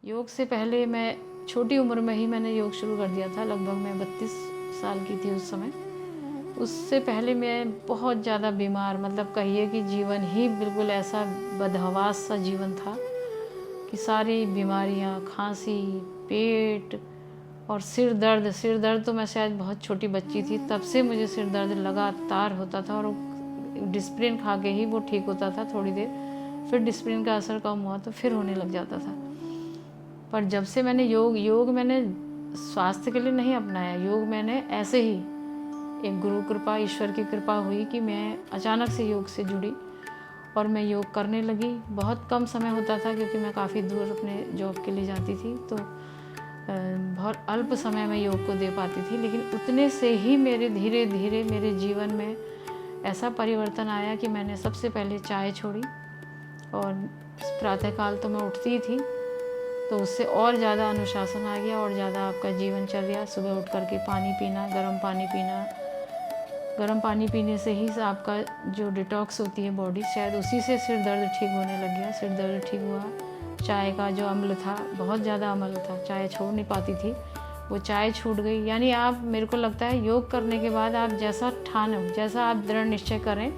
योग से पहले मैं छोटी उम्र में ही मैंने योग शुरू कर दिया था। लगभग मैं 32 साल की थी उस समय। उससे पहले मैं बहुत ज़्यादा बीमार, मतलब कहिए कि जीवन ही बिल्कुल ऐसा बदहवास सा जीवन था कि सारी बीमारियां, खांसी, पेट और सिर दर्द तो मैं शायद बहुत छोटी बच्ची थी तब से मुझे सिर दर्द लगातार होता था, और डिस्प्रिन खा के ही वो ठीक होता था थोड़ी देर, फिर डिस्प्रिन का असर कम हुआ तो फिर होने लग जाता था। पर जब से मैंने योग मैंने स्वास्थ्य के लिए नहीं अपनाया। योग मैंने ऐसे ही, एक गुरु कृपा, ईश्वर की कृपा हुई कि मैं अचानक से योग से जुड़ी और मैं योग करने लगी। बहुत कम समय होता था क्योंकि मैं काफ़ी दूर अपने जॉब के लिए जाती थी, तो बहुत अल्प समय में योग को दे पाती थी। लेकिन उतने से ही मेरे धीरे धीरे मेरे जीवन में ऐसा परिवर्तन आया कि मैंने सबसे पहले चाय छोड़ी, और प्रातःकाल तो मैं उठती ही थी, तो उससे और ज़्यादा अनुशासन आ गया और ज़्यादा आपका जीवनचर्या। सुबह उठ करके पानी पीना, गर्म पानी पीना, गर्म पानी पीने से ही आपका जो डिटॉक्स होती है बॉडी, शायद उसी से सिर दर्द ठीक होने लग गया। सिर दर्द ठीक हुआ। चाय का जो अम्ल था, बहुत ज़्यादा अम्ल था, चाय छोड़ नहीं पाती थी, वो चाय छूट गई। यानी आप, मेरे को लगता है योग करने के बाद आप जैसा ठानो, जैसा आप दृढ़ निश्चय करें,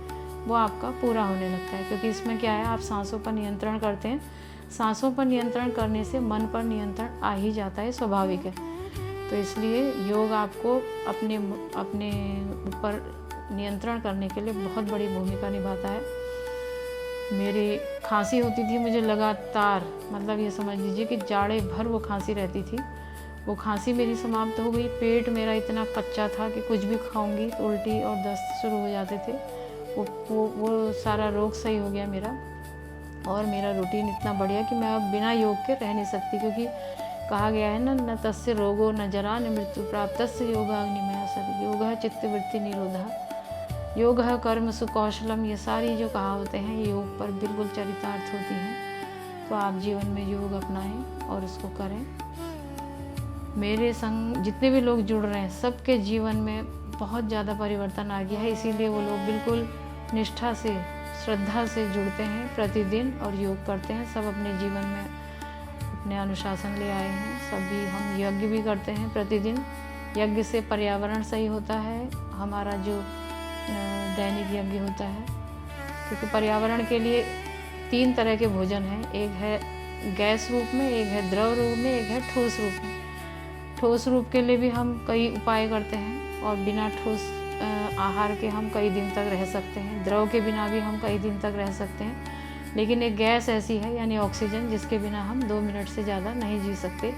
वो आपका पूरा होने लगता है। क्योंकि इसमें क्या है, आप सांसों पर नियंत्रण करते हैं। सांसों पर नियंत्रण करने से मन पर नियंत्रण आ ही जाता है, स्वाभाविक है। तो इसलिए योग आपको अपने ऊपर नियंत्रण करने के लिए बहुत बड़ी भूमिका निभाता है। मेरी खांसी होती थी मुझे लगातार, मतलब ये समझ लीजिए कि जाड़े भर वो खांसी रहती थी। वो खांसी मेरी समाप्त हो गई। पेट मेरा इतना कच्चा था कि कुछ भी खाऊंगी तो उल्टी और दस्त शुरू हो जाते थे। वो सारा रोग सही हो गया मेरा, और मेरा रूटीन इतना बढ़िया कि मैं अब बिना योग के रह नहीं सकती। क्योंकि कहा गया है ना, न तस्य रोगो न जरा न मृत्यु प्राप्तस्य योगाग्निमय सर। योग चित्तवृत्ति निरोधा, योग कर्म सुकौशलम, ये सारी जो कहावतें हैं योग पर बिल्कुल चरितार्थ होती हैं। तो आप जीवन में योग अपनाएं और उसको करें। मेरे संग जितने भी लोग जुड़ रहे हैं, सबके जीवन में बहुत ज़्यादा परिवर्तन आ गया है। इसीलिए वो लोग बिल्कुल निष्ठा से, श्रद्धा से जुड़ते हैं प्रतिदिन और योग करते हैं। सब अपने जीवन में अपने अनुशासन ले आए हैं। सभी हम यज्ञ भी करते हैं प्रतिदिन। यज्ञ से पर्यावरण सही होता है, हमारा जो दैनिक यज्ञ होता है। क्योंकि पर्यावरण के लिए 3 तरह के भोजन हैं, एक है गैस रूप में, एक है द्रव रूप में, एक है ठोस रूप में। ठोस रूप के लिए भी हम कई उपाय करते हैं, और बिना ठोस आहार के हम कई दिन तक रह सकते हैं। द्रव के बिना भी हम कई दिन तक रह सकते हैं। लेकिन एक गैस ऐसी है, यानी ऑक्सीजन, जिसके बिना हम 2 मिनट से ज़्यादा नहीं जी सकते।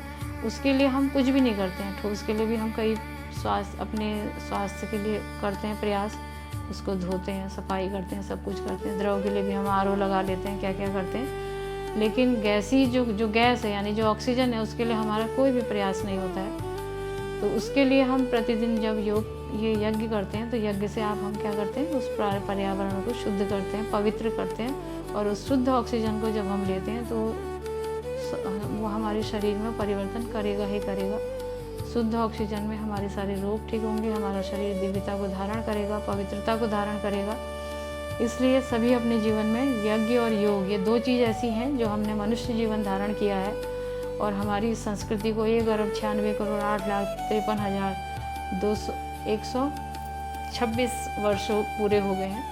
उसके लिए हम कुछ भी नहीं करते हैं। ठोस के लिए भी हम कई अपने स्वास्थ्य के लिए करते हैं प्रयास, उसको धोते हैं, सफाई करते हैं, सब कुछ करते हैं। द्रव के लिए भी हम आरओ लगा लेते हैं, क्या क्या करते हैं। लेकिन गैसी जो गैस है, यानी जो ऑक्सीजन है, उसके लिए हमारा कोई भी प्रयास नहीं होता है। तो उसके लिए हम प्रतिदिन जब ये यज्ञ करते हैं, तो यज्ञ से हम क्या करते हैं, उस पर्यावरण को शुद्ध करते हैं, पवित्र करते हैं। और उस शुद्ध ऑक्सीजन को जब हम लेते हैं तो वो हमारे शरीर में परिवर्तन करेगा ही करेगा। शुद्ध ऑक्सीजन में हमारे सारे रोग ठीक होंगे, हमारा शरीर दिव्यता को धारण करेगा, पवित्रता को धारण करेगा। इसलिए सभी अपने जीवन में यज्ञ और योग, ये 2 चीज़ ऐसी हैं जो हमने मनुष्य जीवन धारण किया है। और हमारी संस्कृति को 1,96,8,226 वर्ष पूरे हो गए हैं।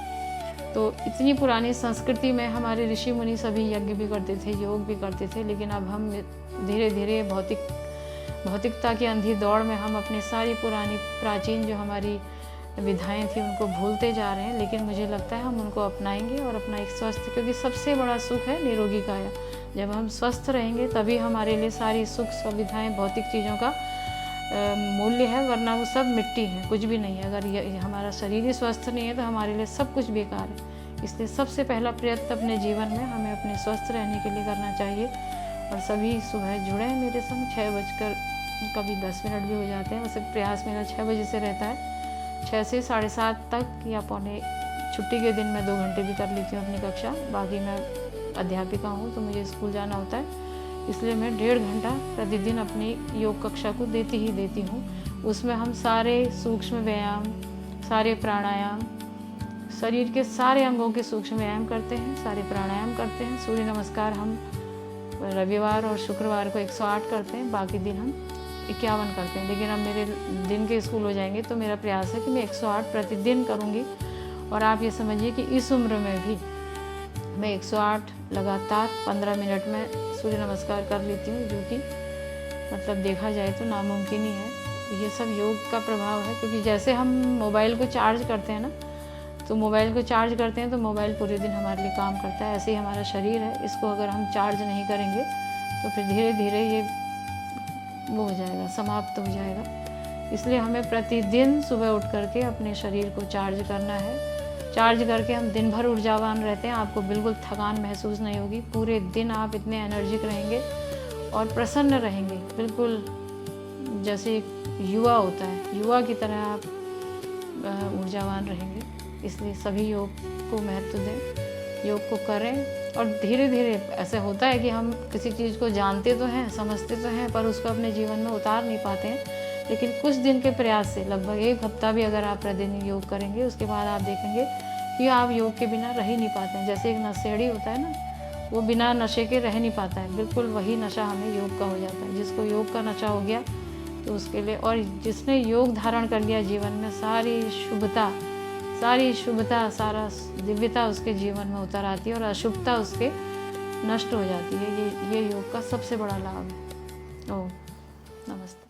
तो इतनी पुरानी संस्कृति में हमारे ऋषि मुनि सभी यज्ञ भी करते थे, योग भी करते थे। लेकिन अब हम धीरे धीरे भौतिकता की अंधी दौड़ में हम अपनी सारी पुरानी प्राचीन जो हमारी विधाएं थी उनको भूलते जा रहे हैं। लेकिन मुझे लगता है हम उनको अपनाएंगे और अपना एक स्वस्थ, क्योंकि सबसे बड़ा सुख है निरोगी काया। जब हम स्वस्थ रहेंगे तभी हमारे लिए सारी सुख सुविधाएं, भौतिक चीज़ों का मूल्य है, वरना वो सब मिट्टी है, कुछ भी नहीं है। अगर हमारा शरीर ही स्वस्थ नहीं है तो हमारे लिए सब कुछ बेकार है। इसलिए सबसे पहला प्रयत्न अपने जीवन में हमें अपने स्वस्थ रहने के लिए करना चाहिए। और सभी सुबह जुड़े हैं मेरे संग, 6 बजकर कभी 10 मिनट भी हो जाते हैं। वैसे प्रयास मेरा 6 बजे से रहता है, 6 से 7:30 तक, या पौने छुट्टी के दिन मैं 2 घंटे भी कर लेती हूँ अपनी कक्षा। बाकी मैं अध्यापिका हूँ तो मुझे स्कूल जाना होता है, इसलिए मैं 1.5 घंटा प्रतिदिन अपनी योग कक्षा को देती हूँ। उसमें हम सारे सूक्ष्म व्यायाम, सारे प्राणायाम, शरीर के सारे अंगों के सूक्ष्म व्यायाम करते हैं, सारे प्राणायाम करते हैं। सूर्य नमस्कार हम रविवार और शुक्रवार को 108 करते हैं, बाकी दिन हम 51 करते हैं। लेकिन अब मेरे दिन के स्कूल हो जाएंगे तो मेरा प्रयास है कि मैं 108 प्रतिदिन करूँगी। और आप ये समझिए कि इस उम्र में भी मैं 108 लगातार 15 मिनट में सूर्य नमस्कार कर लेती हूँ, जो कि मतलब देखा जाए तो नामुमकिन ही है। ये सब योग का प्रभाव है, क्योंकि जैसे हम मोबाइल को चार्ज करते हैं ना, तो मोबाइल को चार्ज करते हैं तो मोबाइल पूरे दिन हमारे लिए काम करता है। ऐसे ही हमारा शरीर है, इसको अगर हम चार्ज नहीं करेंगे तो फिर धीरे धीरे ये वो हो जाएगा, समाप्त हो जाएगा। इसलिए हमें प्रतिदिन सुबह उठ करके अपने शरीर को चार्ज करना है। चार्ज करके हम दिन भर ऊर्जावान रहते हैं, आपको बिल्कुल थकान महसूस नहीं होगी। पूरे दिन आप इतने एनर्जिक रहेंगे और प्रसन्न रहेंगे, बिल्कुल जैसे एक युवा होता है, युवा की तरह आप ऊर्जावान रहेंगे। इसलिए सभी योग को महत्व दें, योग को करें। और धीरे धीरे ऐसा होता है कि हम किसी चीज़ को जानते तो हैं, समझते तो हैं, पर उसको अपने जीवन में उतार नहीं पाते हैं। लेकिन कुछ दिन के प्रयास से, लगभग 1 हफ्ता भी अगर आप प्रतिदिन योग करेंगे, उसके बाद आप देखेंगे कि आप योग के बिना रह ही नहीं पाते हैं। जैसे एक नशेड़ी होता है ना, वो बिना नशे के रह नहीं पाता है, बिल्कुल वही नशा हमें योग का हो जाता है। जिसको योग का नशा हो गया तो उसके लिए, और जिसने योग धारण कर लिया जीवन में, सारी शुभता, सारा दिव्यता उसके जीवन में उतर आती है और अशुभता उसके नष्ट हो जाती है। ये योग का सबसे बड़ा लाभ है। ओम नमस्ते।